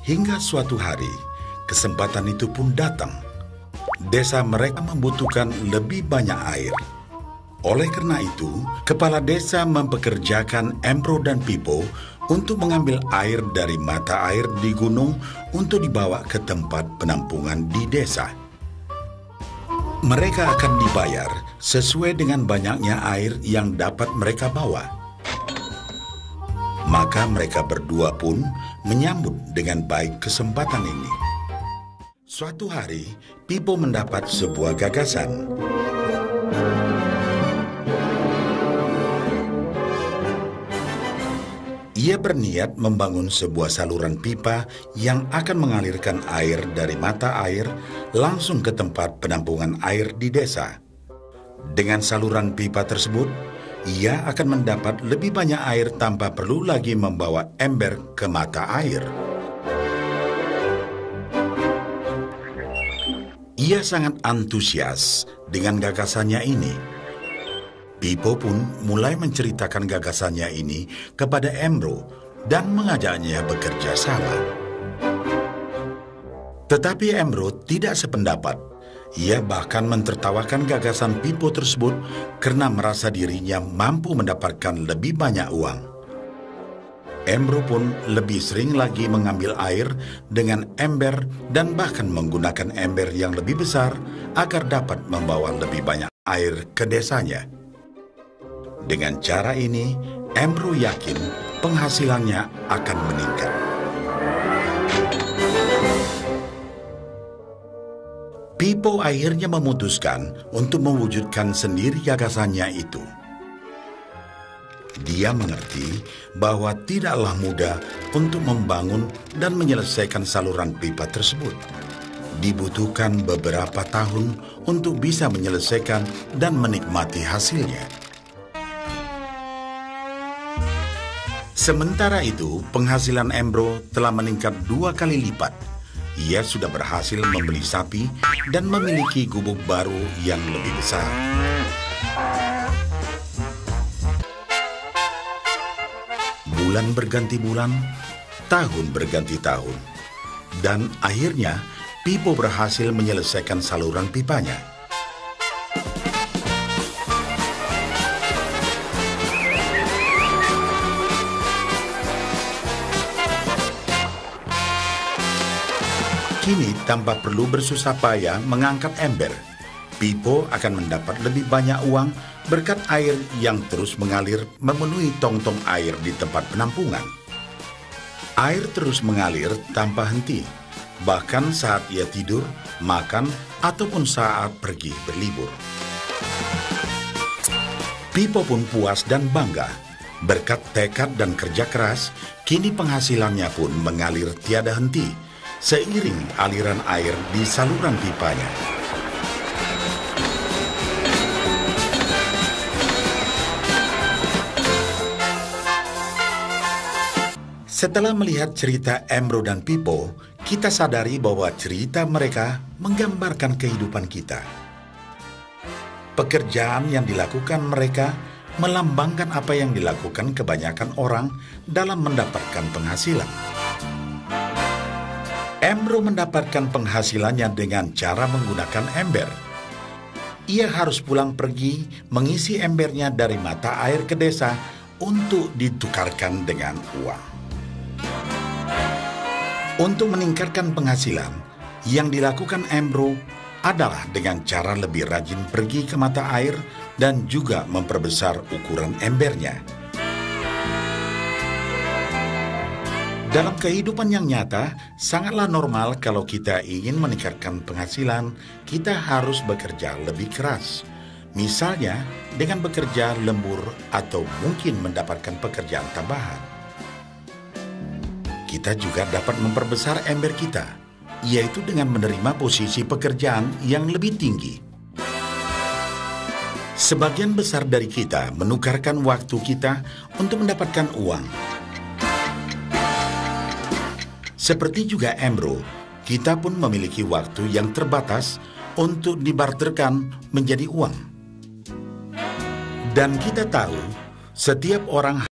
Hingga suatu hari, kesempatan itu pun datang. Desa mereka membutuhkan lebih banyak air. Oleh karena itu, kepala desa mempekerjakan Embro dan Pipo untuk mengambil air dari mata air di gunung untuk dibawa ke tempat penampungan di desa. Mereka akan dibayar sesuai dengan banyaknya air yang dapat mereka bawa. Maka mereka berdua pun menyambut dengan baik kesempatan ini. Suatu hari, Pipo mendapat sebuah gagasan. Ia berniat membangun sebuah saluran pipa yang akan mengalirkan air dari mata air langsung ke tempat penampungan air di desa. Dengan saluran pipa tersebut, ia akan mendapat lebih banyak air tanpa perlu lagi membawa ember ke mata air. Ia sangat antusias dengan gagasannya ini. Pipo pun mulai menceritakan gagasannya ini kepada Embro dan mengajaknya bekerja sama. Tetapi Embro tidak sependapat. Ia bahkan mentertawakan gagasan Pipo tersebut karena merasa dirinya mampu mendapatkan lebih banyak uang. Embro pun lebih sering lagi mengambil air dengan ember dan bahkan menggunakan ember yang lebih besar agar dapat membawa lebih banyak air ke desanya. Dengan cara ini, Embro yakin penghasilannya akan meningkat. Pipo akhirnya memutuskan untuk mewujudkan sendiri gagasannya itu. Dia mengerti bahwa tidaklah mudah untuk membangun dan menyelesaikan saluran pipa tersebut. Dibutuhkan beberapa tahun untuk bisa menyelesaikan dan menikmati hasilnya. Sementara itu, penghasilan Embro telah meningkat 2 kali lipat. Ia sudah berhasil membeli sapi dan memiliki gubuk baru yang lebih besar. Bulan berganti bulan, tahun berganti tahun. Dan akhirnya, Pipo berhasil menyelesaikan saluran pipanya. Kini tanpa perlu bersusah payah mengangkat ember, Pipo akan mendapat lebih banyak uang berkat air yang terus mengalir memenuhi tong-tong air di tempat penampungan. Air terus mengalir tanpa henti, bahkan saat ia tidur, makan, ataupun saat pergi berlibur. Pipo pun puas dan bangga. Berkat tekad dan kerja keras, kini penghasilannya pun mengalir tiada henti, seiring aliran air di saluran pipanya. Setelah melihat cerita Embro dan Pipo, kita sadari bahwa cerita mereka menggambarkan kehidupan kita. Pekerjaan yang dilakukan mereka melambangkan apa yang dilakukan kebanyakan orang dalam mendapatkan penghasilan. Embro mendapatkan penghasilannya dengan cara menggunakan ember. Ia harus pulang pergi mengisi embernya dari mata air ke desa untuk ditukarkan dengan uang. Untuk meningkatkan penghasilan, yang dilakukan Embro adalah dengan cara lebih rajin pergi ke mata air dan juga memperbesar ukuran embernya. Dalam kehidupan yang nyata, sangatlah normal kalau kita ingin meningkatkan penghasilan, kita harus bekerja lebih keras. Misalnya, dengan bekerja lembur atau mungkin mendapatkan pekerjaan tambahan. Kita juga dapat memperbesar ember kita, yaitu dengan menerima posisi pekerjaan yang lebih tinggi. Sebagian besar dari kita menukarkan waktu kita untuk mendapatkan uang. Seperti juga Embro, kita pun memiliki waktu yang terbatas untuk dibarterkan menjadi uang. Dan kita tahu, setiap orang